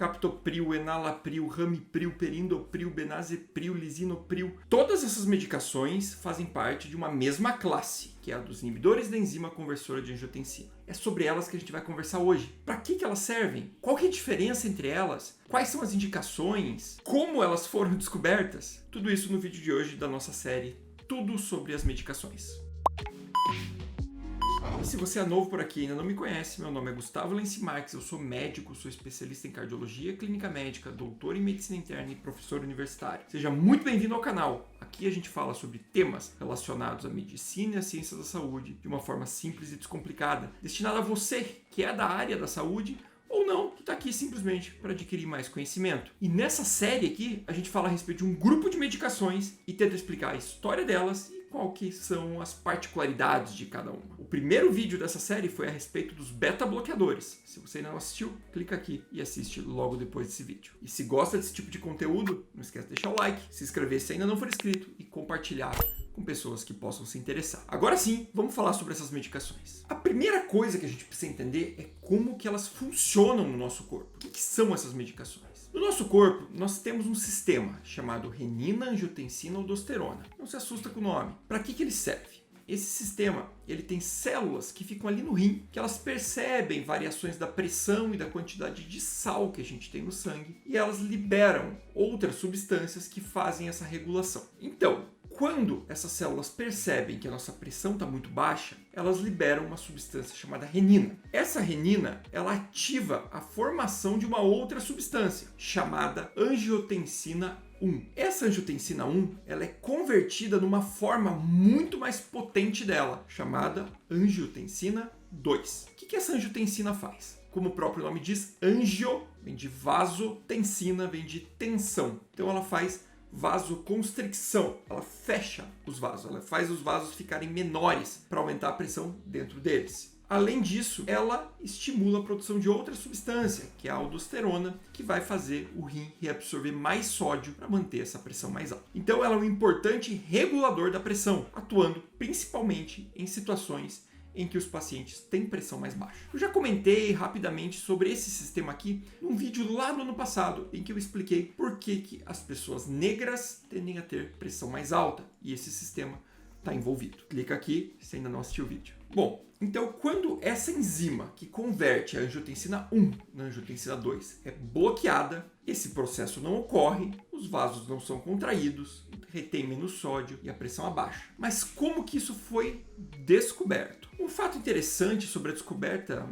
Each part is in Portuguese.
captopril, enalapril, ramipril, perindopril, benazepril, lisinopril. Todas essas medicações fazem parte de uma mesma classe, que é a dos inibidores da enzima conversora de angiotensina. É sobre elas que a gente vai conversar hoje. Para que elas servem? Qual que é a diferença entre elas? Quais são as indicações? Como elas foram descobertas? Tudo isso no vídeo de hoje da nossa série Tudo sobre as Medicações. E se você é novo por aqui e ainda não me conhece, meu nome é Gustavo Lenci Marques, eu sou médico, sou especialista em cardiologia clínica médica, doutor em medicina interna e professor universitário. Seja muito bem-vindo ao canal. Aqui a gente fala sobre temas relacionados à medicina e à ciência da saúde de uma forma simples e descomplicada, destinada a você que é da área da saúde ou não, que está aqui simplesmente para adquirir mais conhecimento. E nessa série aqui, a gente fala a respeito de um grupo de medicações e tenta explicar a história delas e qual que são as particularidades de cada uma. O primeiro vídeo dessa série foi a respeito dos beta-bloqueadores. Se você ainda não assistiu, clica aqui e assiste logo depois desse vídeo. E se gosta desse tipo de conteúdo, não esquece de deixar o like, se inscrever se ainda não for inscrito e compartilhar com pessoas que possam se interessar. Agora sim, vamos falar sobre essas medicações. A primeira coisa que a gente precisa entender é como que elas funcionam no nosso corpo. O que são essas medicações? No nosso corpo, nós temos um sistema chamado renina, angiotensina, aldosterona. Não se assusta com o nome. Para que ele serve? Esse sistema, ele tem células que ficam ali no rim, que elas percebem variações da pressão e da quantidade de sal que a gente tem no sangue, e elas liberam outras substâncias que fazem essa regulação. Então, quando essas células percebem que a nossa pressão está muito baixa, elas liberam uma substância chamada renina. Essa renina, ela ativa a formação de uma outra substância, chamada angiotensina 1. Essa angiotensina 1, ela é convertida numa forma muito mais potente dela, chamada angiotensina 2. O que essa angiotensina faz? Como o próprio nome diz, angio vem de vasotensina, vem de tensão. Então ela faz vasoconstricção, ela fecha os vasos, ela faz os vasos ficarem menores para aumentar a pressão dentro deles. Além disso, ela estimula a produção de outra substância, que é a aldosterona, que vai fazer o rim reabsorver mais sódio para manter essa pressão mais alta. Então ela é um importante regulador da pressão, atuando principalmente em situações em que os pacientes têm pressão mais baixa. Eu já comentei rapidamente sobre esse sistema aqui num vídeo lá no ano passado, em que eu expliquei por que as pessoas negras tendem a ter pressão mais alta, e esse sistema está envolvido. Clica aqui se ainda não assistiu o vídeo. Bom, então quando essa enzima que converte a angiotensina 1 na angiotensina 2 é bloqueada, esse processo não ocorre, os vasos não são contraídos, retém menos sódio e a pressão abaixa. Mas como que isso foi descoberto? Um fato interessante sobre a descoberta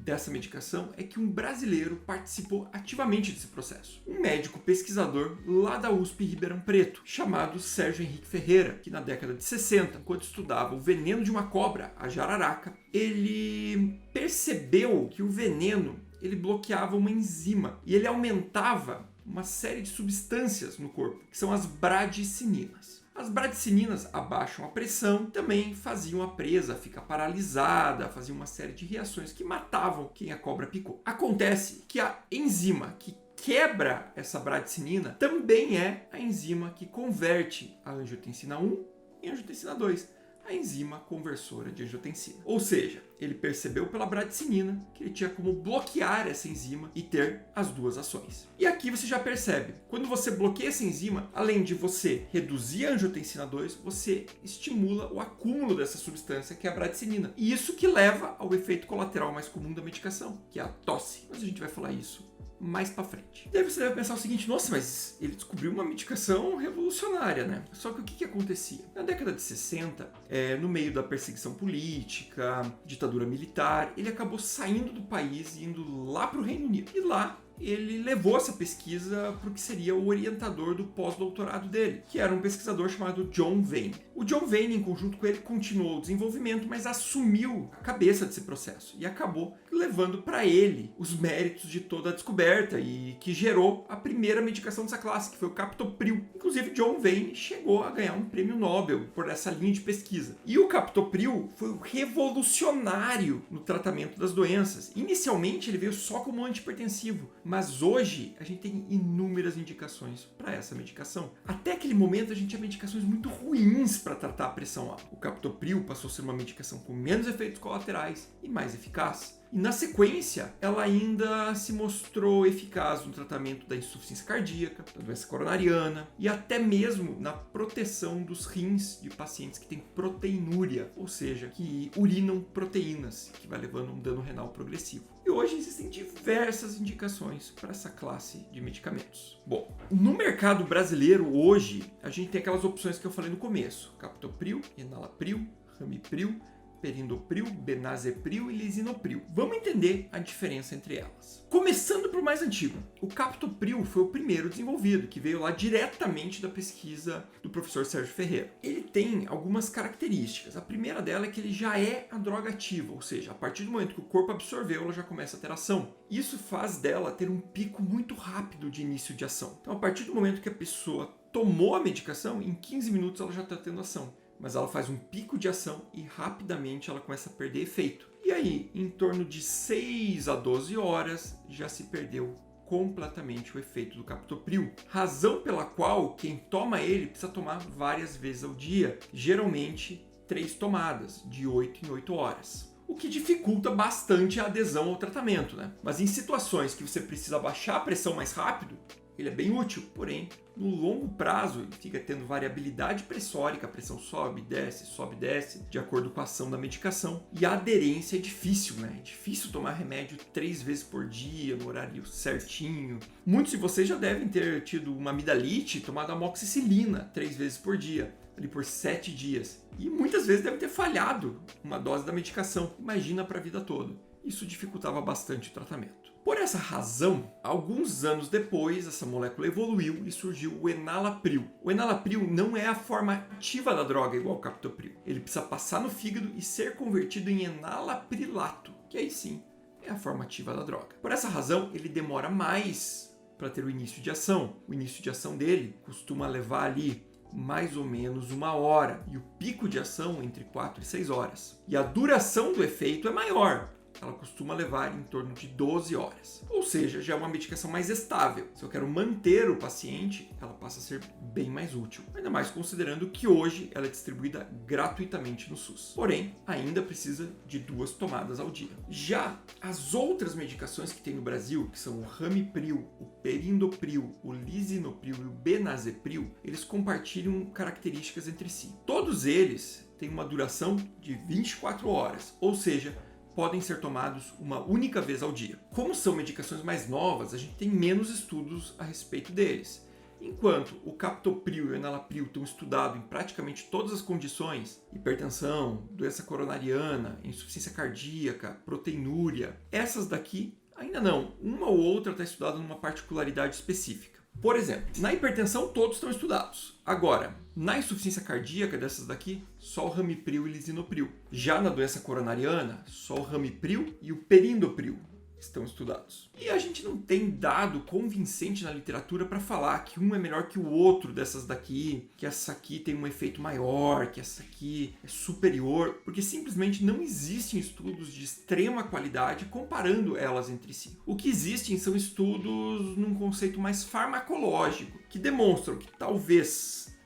dessa medicação é que um brasileiro participou ativamente desse processo. Um médico pesquisador lá da USP Ribeirão Preto, chamado Sérgio Henrique Ferreira, que na década de 60, quando estudava o veneno de uma cobra, a jararaca, ele percebeu que o veneno ele bloqueava uma enzima e ele aumentava uma série de substâncias no corpo, que são as bradicininas. As bradicininas abaixam a pressão, também faziam a presa ficar paralisada, faziam uma série de reações que matavam quem a cobra picou. Acontece que a enzima que quebra essa bradicinina também é a enzima que converte a angiotensina 1 em angiotensina 2. A enzima conversora de angiotensina. Ou seja, ele percebeu pela bradicinina que ele tinha como bloquear essa enzima e ter as duas ações. E aqui você já percebe, quando você bloqueia essa enzima, além de você reduzir a angiotensina 2, você estimula o acúmulo dessa substância que é a bradicinina. E isso que leva ao efeito colateral mais comum da medicação, que é a tosse. Mas a gente vai falar isso mais para frente. E aí você deve pensar o seguinte: nossa, mas ele descobriu uma medicação revolucionária, né? Só que o que acontecia? Na década de 60, no meio da perseguição política, ditadura militar, ele acabou saindo do país e indo lá para o Reino Unido. E lá ele levou essa pesquisa para o que seria o orientador do pós-doutorado dele, que era um pesquisador chamado John Vane. O John Vane, em conjunto com ele, continuou o desenvolvimento, mas assumiu a cabeça desse processo e acabou levando para ele os méritos de toda a descoberta e que gerou a primeira medicação dessa classe, que foi o captopril. Inclusive, John Vane chegou a ganhar um prêmio Nobel por essa linha de pesquisa. E o captopril foi revolucionário no tratamento das doenças. Inicialmente, ele veio só como antihipertensivo, mas hoje a gente tem inúmeras indicações para essa medicação. Até aquele momento, a gente tinha medicações muito ruins para tratar a pressão alta. O captopril passou a ser uma medicação com menos efeitos colaterais e mais eficaz. E na sequência, ela ainda se mostrou eficaz no tratamento da insuficiência cardíaca, da doença coronariana e até mesmo na proteção dos rins de pacientes que têm proteinúria, ou seja, que urinam proteínas, que vai levando um dano renal progressivo. E hoje existem diversas indicações para essa classe de medicamentos. Bom, no mercado brasileiro hoje, a gente tem aquelas opções que eu falei no começo: captopril, enalapril, ramipril, perindopril, benazepril e lisinopril. Vamos entender a diferença entre elas. Começando por mais antigo, o captopril foi o primeiro desenvolvido, que veio lá diretamente da pesquisa do professor Sérgio Ferreira. Ele tem algumas características. A primeira dela é que ele já é a droga ativa, ou seja, a partir do momento que o corpo absorveu, ela já começa a ter ação. Isso faz dela ter um pico muito rápido de início de ação. Então, a partir do momento que a pessoa tomou a medicação, em 15 minutos ela já está tendo ação. Mas ela faz um pico de ação e rapidamente ela começa a perder efeito. E aí, em torno de 6 a 12 horas, já se perdeu completamente o efeito do captopril. Razão pela qual quem toma ele precisa tomar várias vezes ao dia, geralmente 3 tomadas, de 8 em 8 horas. O que dificulta bastante a adesão ao tratamento, né? Mas em situações que você precisa baixar a pressão mais rápido, ele é bem útil, porém, no longo prazo, ele fica tendo variabilidade pressórica, a pressão sobe, desce, de acordo com a ação da medicação. E a aderência é difícil, né? É difícil tomar remédio 3 vezes por dia, no horário certinho. Muitos de vocês já devem ter tido uma amidalite, tomado amoxicilina 3 vezes por dia, ali por 7 dias. E muitas vezes devem ter falhado uma dose da medicação, imagina para a vida toda. Isso dificultava bastante o tratamento. Por essa razão, alguns anos depois, essa molécula evoluiu e surgiu o enalapril. O enalapril não é a forma ativa da droga igual ao captopril. Ele precisa passar no fígado e ser convertido em enalaprilato, que aí sim é a forma ativa da droga. Por essa razão, ele demora mais para ter o início de ação. O início de ação dele costuma levar ali mais ou menos 1 hora e o pico de ação entre 4 e 6 horas. E a duração do efeito é maior. Ela costuma levar em torno de 12 horas. Ou seja, já é uma medicação mais estável. Se eu quero manter o paciente, ela passa a ser bem mais útil. Ainda mais considerando que hoje ela é distribuída gratuitamente no SUS. Porém, ainda precisa de 2 tomadas ao dia. Já as outras medicações que tem no Brasil, que são o ramipril, o perindopril, o lisinopril e o benazepril, eles compartilham características entre si. Todos eles têm uma duração de 24 horas, ou seja, podem ser tomados uma única vez ao dia. Como são medicações mais novas, a gente tem menos estudos a respeito deles. Enquanto o captopril e o enalapril estão estudados em praticamente todas as condições, hipertensão, doença coronariana, insuficiência cardíaca, proteinúria, essas daqui ainda não. Uma ou outra está estudada numa particularidade específica. Por exemplo, na hipertensão todos estão estudados. Agora, na insuficiência cardíaca dessas daqui, só o ramipril e lisinopril. Já na doença coronariana, só o ramipril e o perindopril estão estudados. E a gente não tem dado convincente na literatura para falar que um é melhor que o outro dessas daqui, que essa aqui tem um efeito maior, que essa aqui é superior, porque simplesmente não existem estudos de extrema qualidade comparando elas entre si. O que existem são estudos num conceito mais farmacológico, que demonstram que talvez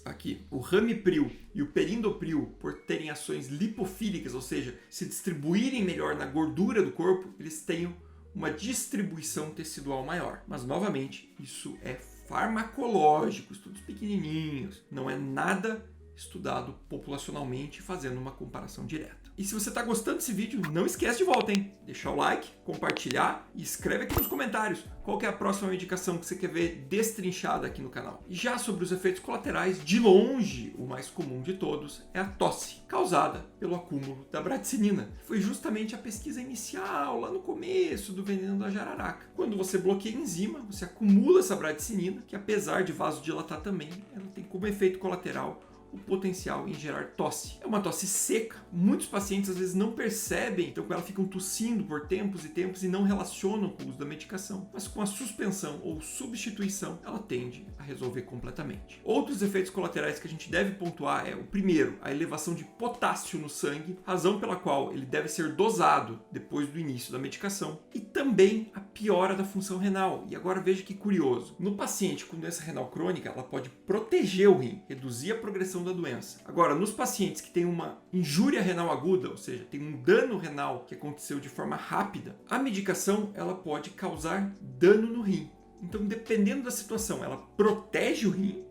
aqui, o ramipril e o perindopril, por terem ações lipofílicas, ou seja, se distribuírem melhor na gordura do corpo, eles tenham uma distribuição tecidual maior. Mas, novamente, isso é farmacológico, estudos pequenininhos, não é nada estudado populacionalmente fazendo uma comparação direta. E se você está gostando desse vídeo, não esquece de volta, hein? Deixar o like, compartilhar e escreve aqui nos comentários qual que é a próxima medicação que você quer ver destrinchada aqui no canal. E já sobre os efeitos colaterais, de longe, o mais comum de todos é a tosse, causada pelo acúmulo da bradicinina. Foi justamente a pesquisa inicial, lá no começo do veneno da jararaca. Quando você bloqueia a enzima, você acumula essa bradicinina, que apesar de vasodilatar também, ela tem como efeito colateral o potencial em gerar tosse. É uma tosse seca. Muitos pacientes às vezes não percebem, então elas ficam tossindo por tempos e tempos e não relacionam com o uso da medicação. Mas com a suspensão ou substituição, ela tende a resolver completamente. Outros efeitos colaterais que a gente deve pontuar é o primeiro, a elevação de potássio no sangue, razão pela qual ele deve ser dosado depois do início da medicação, e também a piora da função renal. E agora veja que curioso. No paciente com doença renal crônica, ela pode proteger o rim, reduzir a progressão da doença. Agora, nos pacientes que têm uma injúria renal aguda, ou seja, tem um dano renal que aconteceu de forma rápida, a medicação ela pode causar dano no rim. Então, dependendo da situação, ela protege o rim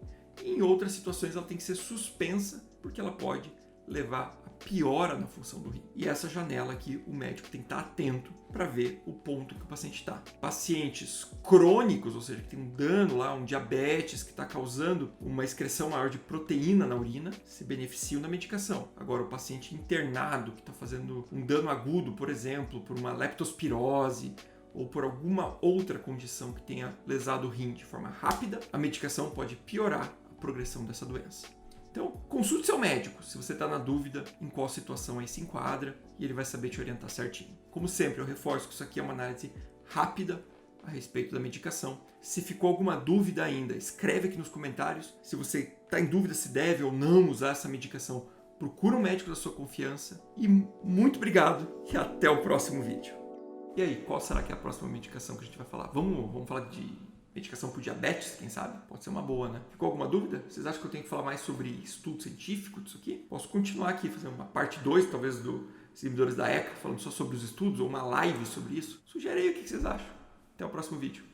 e em outras situações ela tem que ser suspensa porque ela pode levar a piora na função do rim. E essa janela aqui, o médico tem que estar atento para ver o ponto que o paciente está. Pacientes crônicos, ou seja, que tem um dano lá, um diabetes que está causando uma excreção maior de proteína na urina, se beneficiam da medicação. Agora, o paciente internado que está fazendo um dano agudo, por exemplo, por uma leptospirose, ou por alguma outra condição que tenha lesado o rim de forma rápida, a medicação pode piorar a progressão dessa doença. Então, consulte seu médico se você está na dúvida em qual situação aí se enquadra e ele vai saber te orientar certinho. Como sempre, eu reforço que isso aqui é uma análise rápida a respeito da medicação. Se ficou alguma dúvida ainda, escreve aqui nos comentários. Se você está em dúvida se deve ou não usar essa medicação, procura um médico da sua confiança. E muito obrigado e até o próximo vídeo. E aí, qual será que é a próxima medicação que a gente vai falar? Vamos falar de medicação para diabetes, quem sabe? Pode ser uma boa, né? Ficou alguma dúvida? Vocês acham que eu tenho que falar mais sobre estudo científico disso aqui? Posso continuar aqui, fazer uma parte 2, talvez, dos inibidores da ECA, falando só sobre os estudos, ou uma live sobre isso? Sugere aí o que vocês acham. Até o próximo vídeo.